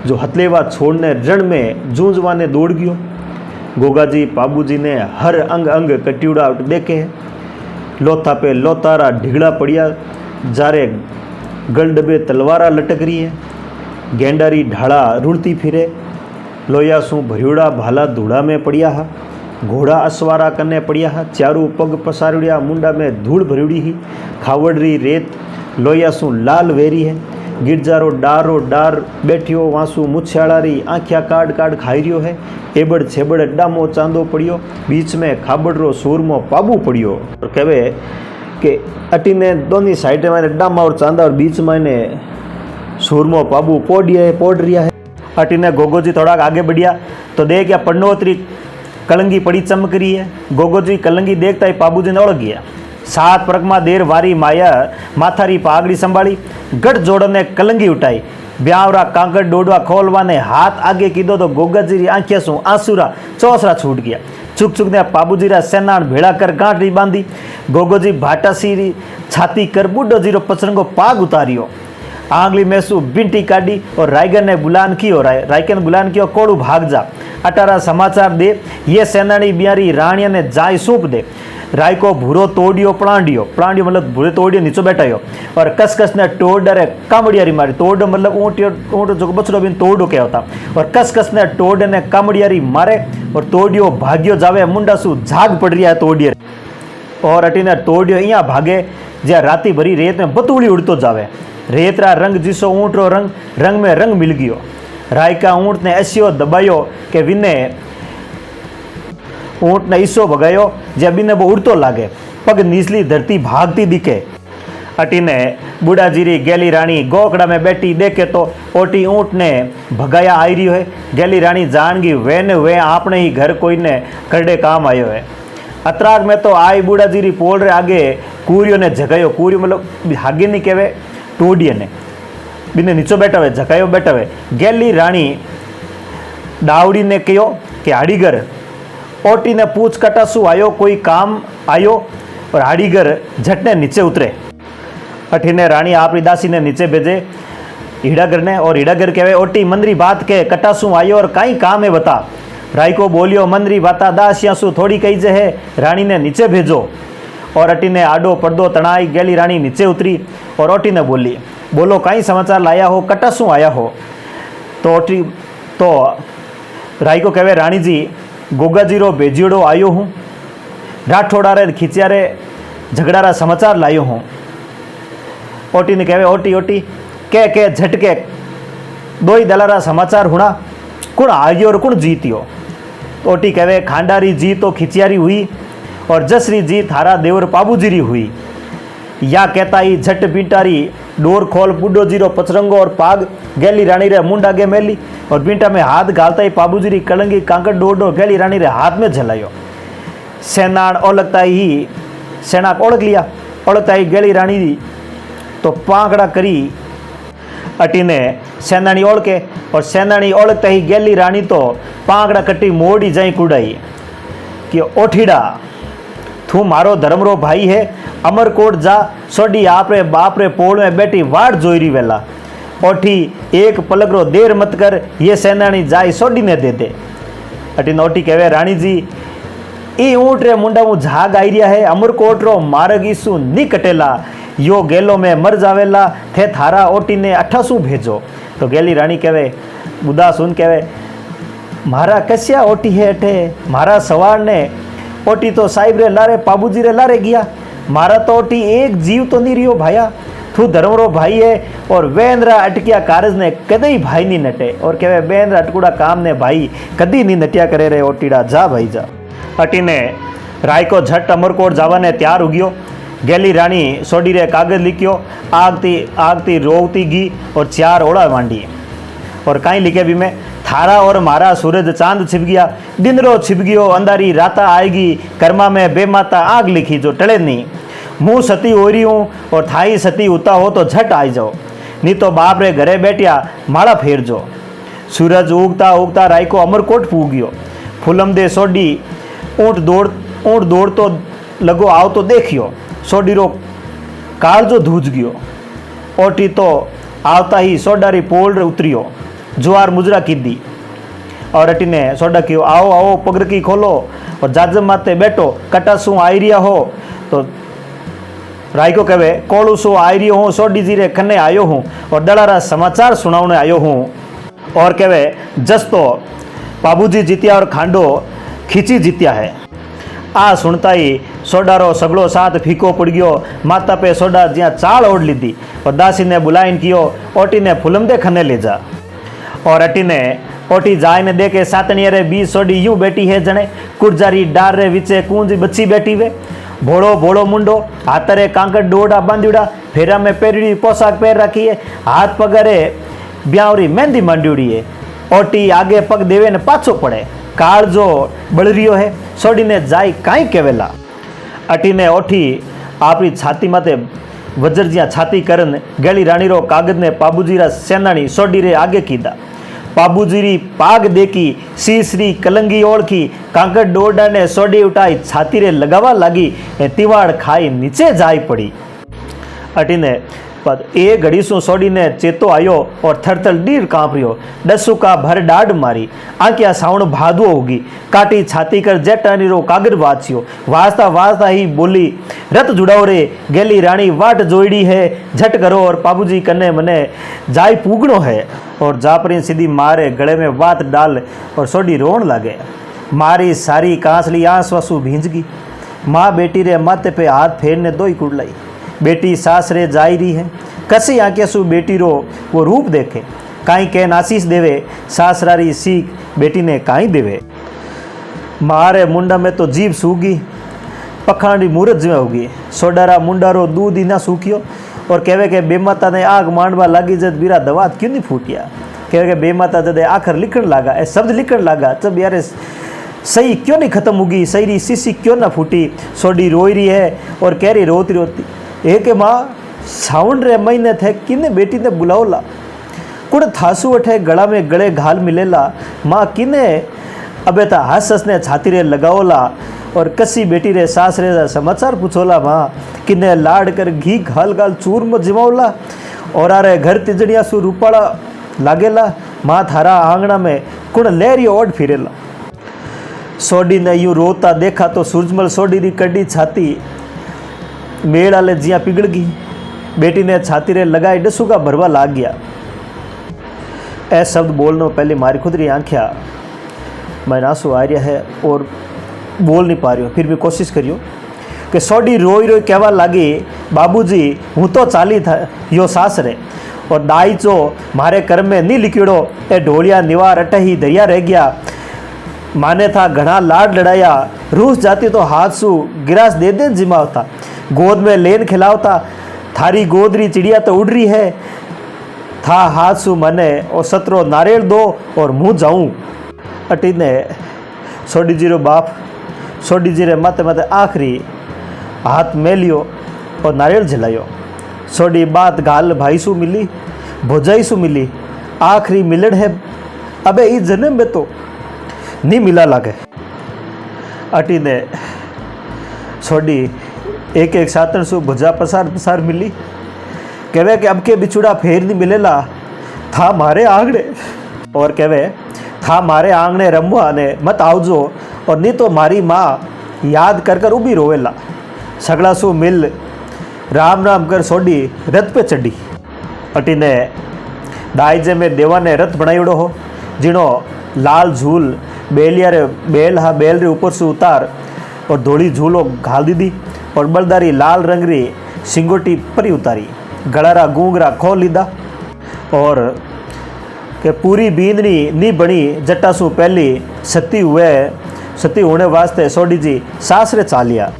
जो हथलेवा छोड़ने रण में जूझवाने दौड़ गयो। गोगाजी बाबूजी ने हर अंग अंग कट्यूड़ा देखे। लोथा पे लोतारा ढिगड़ा पड़िया, जारे गल डबे तलवारा लटक रही है। गेंडारी ढाड़ा रुड़ती फिरे, लोया सू भरियोड़ा भाला धूड़ा में पड़िया हा। घोड़ा असवारा कने पड़िया हा, चारू पग पसारुड़िया मुंडा में धूड़ भरियोड़ी ही। खावड़री रेत लोया सू लाल वेरी है। गिरजारो डार बैठियो, वासू मुछाड़ी आँखिया काड काड खाई रियो है। एबड़ छेबड़ डामो चांदो पड़ियो, बीच में खाबड़रो सूरमो पाबू पड़ियो। और कहे कि अटीने दोनों साइड में डामा और चांदा और बीच में सूरमो पाबू पोड़ रिया है। अटीने गोगोजी थोड़ा आगे बढ़िया तो देख क्या पन्नोतरी कलंगी पड़ी चमक रही है। गोगोजी कलंगी देखता ही बाबूजी ने ओढ़ गया। 7 परकमा देर वारी माया माथारी पागड़ी संभाली, गठ जोड़ ने कलंगी उठाई। ब्यावरा कांकड़ डोडवा खोलवा ने हाथ आगे कीधो तो गोगाजी री आंखिया सु आंसुरा चौसरा छूट गया। चुक चुक ने बाबूजी रा सेनाण भेड़ा कर गांठरी बांधी। गोगोजी भाटासी री छाती कर बुड्ढो जीरो पचरंगो पाग उतारियो। आंगली में सु बिंटी काटी और रायगन ने बुलान कियो। रायकन बुलान कियो, कोड़ू भाग जा, अटारा समाचार दे, ये सेनानी बियारी राणिया ने जाय सूप दे। राय को भूरो तोड़ियो प्लांडियो मतलब भूरे तोड़ियो नीचो बैठायो और कस कस ने टोड़ डरे कामड़ियारी मारी। तोड़ मतलब ऊँट जो बछड़ो बिन तोड़ो क्या होता। और कस कस ने टोड़ ने कामड़ियारी मारे और तोड़ियो भाग्यो जावे। मुंडा सु झाग पड़ रहा है तोड़ियर और अटीने तोड़ियो यहाँ भागे ज्या राती भरी रेत में बतूड़ी उड़तो जावे। रेतरा रंग जिसो ऊँट रो रंग में रंग मिल गयो। राय का ऊँट ने ऐसियो दबायो कि विने ऊँट ने ईसो भगायो जे बिने वो उड़तो लागे। पग नीचली धरती भागती दिखे। अटीने बूढ़ाजीरी गेली रानी गोकड़ा में बैठी देखे तो ओटी ऊँट ने भगाया आई रही है। गेली रानी जान गई वे आपने ही घर कोई ने करड़े काम आयो है। अतराग में तो आई बूढ़ाजीरी पोल रे आगे कूरियो ने जगायो। कूरियो मतलब हागे नहीं कहवे, टोडिये ने बिने नीचो बैठा हुए जगायो बैठा हुए। गेली रानी दावड़ी ने कहो कि हाड़ीगर ओटी ने पूछ कटासू आयो, कोई काम आयो। और हाड़ीगर झटने नीचे उतरे। अठीने रानी आपरी दासी ने नीचे भेजे हीड़ागर ने और हीड़ागर कहे ओटी मंदरी बात के कटासू आयो और कई काम है बता। राय को बोलियो मंदरी बाता दासियासू थोड़ी कही जे है, रानी ने नीचे भेजो। और अटी ने आडो पर्दो तणाई। गेली रानी नीचे उतरी और ओटी ने बोली बोलो कई समाचार लाया हो, कटासू आया हो। तो ओटी तो राई को कहे रानी जी गोगा जी रो भेजियोड़ो आयो हूँ, राठौड़ा रे खिंचिया रे झगड़ा रा समाचार लायो हूँ। ओटी ने कहे ओटी ओटी के झटके दो ही दलारा समाचार हुणा, कुण हारियो और कुण जीतियो। ओटी कहे खांडारी जी तो खिचियारी हुई और जसरी जी थारा देवर पाबूजीरी हुई। या कहता ही झट बींटारी डोर खोल बुड्ढो जीरो पचरंगो और पाग गैली रानी रे मुंड आगे मेली और बींटा में हाथ घालता ही पाबूजीरी कलंगी कांकड़ डोर गैली रानी रे हाथ में झलायो। सेनान ओळखता ही सेनाक ओळख लिया, ओळखता ही गैली रानी तो पांकड़ा करी अटीने सेनानी ओळखे और सेनानी ओळखता ही गैली रानी तो पांकड़ा कटी मोड़ी जाई कुड़ाई कि ओठीड़ा तू मारो धर्मरो भाई है, अमरकोट जा सोडी आपरे बाप रे पोल में बैठी वाट जोईरी वेला। ओठी एक पलक रो देर मत कर, ये सेनानी जाई सोडी ने दे दे। अटीने ओठी कहे रानी जी ई ऊँट रे मुंडा मु झाग आई रिया है, अमरकोट रो मार्ग ईसु नी कटेला, यो गेलो में मर जावेला थे थारा ओटी ने अठासू भेजो। तो गेली रानी कहे बुदा सुन कहे मारा कस्या ओटी है अठे, मारा सवार ने ओटी तो साहिब रे लारे पाबूजी रे लारे गया, मारा तो ओटी एक जीव तो नहीं रियो भाया, तू धर्मरो भाई है और बेंद्रा अटकिया कारज ने कदई भाई नहीं नटे। और कहे बेंद्रा अटकुड़ा काम ने भाई कदी नहीं नटिया करे रे ओटीड़ा जा भाई जा। अटी ने राय को झट अमरकोट जावा ने तैयार उगियो। गेली रानी सोडी रे कागज लिखियो, आगती आगती रोवती गी और चार ओड़ा मांडी और कहीं लिखे भी में थारा और मारा सूरज चांद छिप गया, दिन रो छिप गयो, अंधारी राता आएगी, कर्मा में बेमाता आग लिखी जो टले नहीं। मुँह सती हो रही हूँ और थाई सती उता हो तो झट आई जाओ, नहीं तो बाप रे घरे बैठिया माड़ा फेर जो। सूरज उगता उगता राय को अमरकोट पूग गयो। फुलम दे सोडी ऊँट दौड़ तो लगो आओ तो देखियो, सोडी रो काल जो धूज गयो। ओटी तो आवता ही सोडारी पोल रे उतरियो, जुआर मुजरा कीधी और अटी ने सोडा कियो आओ आओ पगरकी खोलो और जाजम माते बैठो, कटा सू आई रिया हो। तो राय को कहे कोलू सू आई रियो हूँ, सोडी जी रे खन्ने आयो हूँ और दड़ारा समाचार सुनावने आयो हूँ। और कहे जस तो पाबूजी जीत्या और खांडो खींची जीत्या है। आ सुनता ही सोडारो सगड़ो साथ फीको पड़ गयो। माता पे सोडा ज्या चाल ओढ़ लीधी और दासी ने बुलाइन कियो ओटी ने फुलम दे खने ले जा। और अटी ने ओटी जाय ने देखे सातनिया रे बीस सोडी यूं बैठी है जने कुरजारी डार रे विचे कूंज बच्ची बैठी वे। भोड़ो भोड़ो मुंडो हाथरे कांकड़ डोड़ा बांधीड़ा, फेरा में पेरड़ी पोशाक पहन रखी है, हाथ पगरे ब्यावरी मेहंदी मांडीड़ी है। ओटी आगे पग देवे ने पाछो पड़े, काल जो बड़ रियो है, सोडी ने जाई काई केवेला। अटी ने ओठी आपरी छाती माते वज्र जिया छाती करन गेली रानी रो कागज ने पाबूजी रा सेनानी सोडी रे आगे कीधा। पाबूजी री पाग देखी, सीसरी कलंगी ओळखी, कांकड़ डोडा ने सोडी उठाई छाती रे लगावा लागी, तिवाड़ खाई नीचे जाई पड़ी। अटी ने ए घड़ी सु सोडी ने चेतो आयो और थरथर डीर कांप रियो, डसू का भर डाढ़ मारी, आंकिया सावण भादुओ होगी, काटी छाती कर जेटानी रो कागड़ वाचियो, वास्ता वास्ता ही बोली रत जुड़ाओ रे गेली रानी वाट जोईड़ी है, झट करो और पाबूजी कन्ने मने जाई पूगणो है। और जापरी सीधी मारे गले में वात डाल और सोडी रोन लागे। मारी सारी कांसली आंस वसु भींजगी। माँ बेटी रे माथे पे हाथ फेरने दो ही कुड़लाई। बेटी सास रे जाई रही है, कसी आंखें सु बेटी रो वो रूप देखे, काई के नासीस देवे, सासरारी सीख बेटी ने काई देवे। मारे मुंडा में तो जीभ सूगी, पखांडी मूरत जिवे होगी। सोडारा मुंडारो दूध ही ना सूखियो और कहे के बेमाता ने आग मांडवा लागी जद बीरा दवात क्यों नहीं फूटिया। कहे के बेमाता जद आखिर लिखण लागा, ए शब्द लिखण लागा, जब यारे सही क्यों नहीं खत्म होगी, सही री सीसी क्यों ना फूटी। सोडी रोई रही है और कह रही रोती रोती एक माँ सावण रे महीने थे किने बेटी ने बुलाओला, कुड़ थासू अठे गला में गले घाल मिलेला, माँ किने अबे ता हस हस ने छाती रे लगाओला और कसी बेटी रे सास रे समाचार पूछोला, माँ किने लाड कर घी घाल घाल चूरमा जिमाओला और आरे घर तिजड़िया सु रूपाड़ा लागेला, माँ थारा आंगना में कुण लहरी ओढ़ फिरेला। सोडी ने यूँ रोता देखा तो सूरजमल सोडी री कड्डी छाती मेड़ आले जिया पिघल गई। बेटी ने छाती रे लगाई डसूगा भरवा लाग गया। ए शब्द बोलने पहले मारी खुद रही आंखिया मैं आंसू आ रहा है और बोल नहीं पा रही हूँ। फिर भी कोशिश करियो कि सोडी रोई रोई कहवा लगी बाबूजी हूँ तो चाली था यो सासरे और दाई चो मारे कर्म में नहीं लिखिड़ो ए ढोलिया निवार अटे ही दरिया रह गया। माने था घना लाड लड़ाया रूस जाती तो हाथ सू गिरास दे दे जिमावता गोद में लेन खिलावता थारी गोदरी चिड़िया तो उड़ रही है था हाथ सू मने और सतरो नारियल दो और मुँह जाऊँ। अटी ने सोडी जी रो बाप सोडी जी रे मत मत आखिरी हाथ में लियो और नारियल झिलायो। सोडी बात गाल भाई सू मिली भोजाई सू मिली आखिरी मिलन है अबे इस जन्म में तो नहीं मिला लागे। अटी ने सोडी एक एक सातन सु भुजा पसार पसार मिली कहवे कि अब के बिछुड़ा फेर नहीं मिलेला था मारे आंगणे और कहवे था मारे आंगणे रमवा ने मत आवजो और नहीं तो मारी माँ याद कर कर उभी रोवेला। सगड़ा सु मिल राम राम कर सोडी रथ पे चढ़ी। अटी ने दाईजे में देवा ने रथ बनाईड़ो हो जिनो लाल झूल बेलिया रे बेल हा बेल रे ऊपर से उतार और धोड़ी झूलो घाल दीदी और बलदारी लाल रंग री सिंगोटी परी उतारी गड़ारा गूंगरा खोल लीधा और के पूरी बींदनी नी बनी जट्टा सु पहली सती होने वास्ते सोडी जी सासरे चालिया।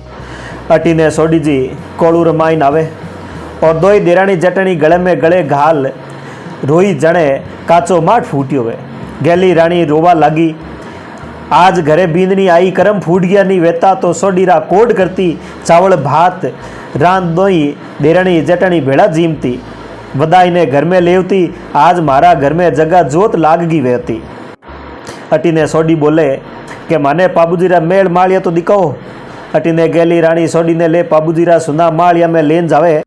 अटी ने सोडी जी कोड़ू रमाइन आवे और दोई देरानी जटनी गले में गले घाल रोई जने काचो माठ फूटियो वे गैली रानी रोवा लागी आज घरे बींदनी आई करम फूट गया नहीं वेता तो सोडीरा कोड करती चावल भात रांध दोई देरानी जटनी भेड़ा जीमती बधाई ने घर में लेवती आज मारा घर में जगह जोत लागगी वेती। अटी ने सोडी बोले कि माने पाबूजीरा मेल मालिया तो दिखाओ। अटी ने गेली रानी सोडी ने ले पाबूजीरा सुना मालिया में लेन जावे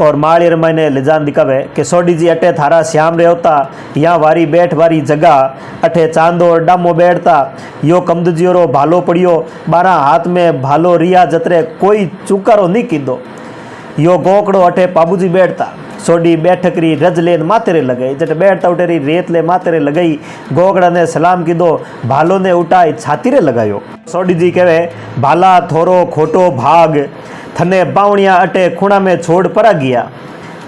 और मालियर मैंने ले जान दिखावे कि सोडी जी अटे थारा श्याम रेवता यहाँ वारी बैठ वारी जगह अठे चांदो और डामो बैठता यो कमदजियोरो भालो पड़ियो 12 हाथ में भालो रिया जतरे कोई चुकारो नहीं कीधो यो गोकड़ो अठे पाबूजी बैठता सोडी बैठकरी रज लेन मातेरे लगई जट बैठता उठेरी रेत ले मातेरे लगई गोकड़ा ने सलाम कीधो भालो ने उठाई छाती रे लगायो। सोडी जी कहे भाला थोरो खोटो भाग थने बावणिया अटे खूणा में छोड़ परा गया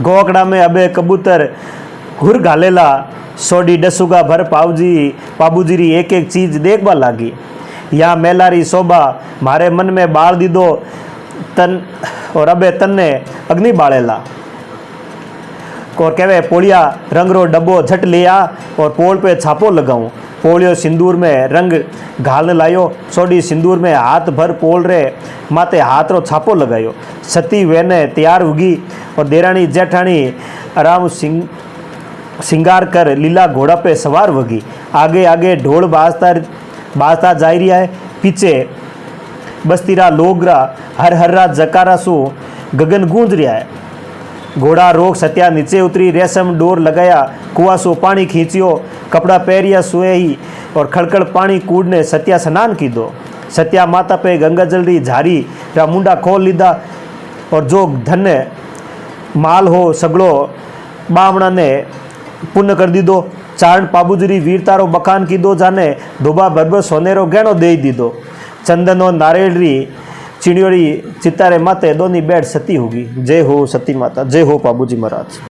गोकड़ा में अबे कबूतर घुर घालेला। सोडी डसुगा भर पाबूजी री एक एक चीज देखबा लागी या मेलारी शोभा मारे मन में बाल दीदो तन और अबे तन्ने अग्नि बाड़ेला और कहवे पोलिया रंग रो डब्बो झट लिया और पोल पे छापो लगाऊं पोलियो सिंदूर में रंग घाल लायो। सोडी सिंदूर में हाथ भर पोल रे माते हाथ रो छापो लगायो। सती वेने तैयार होगी और देरानी जेठानी आराम सिंगार कर लीला घोड़ा पे सवार होगी। आगे आगे ढोल बाजता जा रहा है पीछे बस्तीरा लोगरा हर हर्रा जकारा सु गगन गूंज रहा है। घोड़ा रोक सत्या नीचे उतरी रेशम डोर लगाया कुआ सो पानी खींचियो कपड़ा पहरिया सोए ही और खड़खड़ पानी कूदने सत्या स्नान की दो। सत्या माता पे गंगा जल रही झारी रा मुंडा खोल लीधा और जो धन्य माल हो सगड़ो बामणा ने पुण्य कर दी दो। चारण पाबूजरी वीरतारो बखान की दो जाने धोबा बरबर सोनेरो गहनो दे दी दो। चंदनो नारेलरी चिड़ियोरी चितारे माते दोनी बैठ सती होगी। जय हो सती माता जय हो पाबूजी महाराज।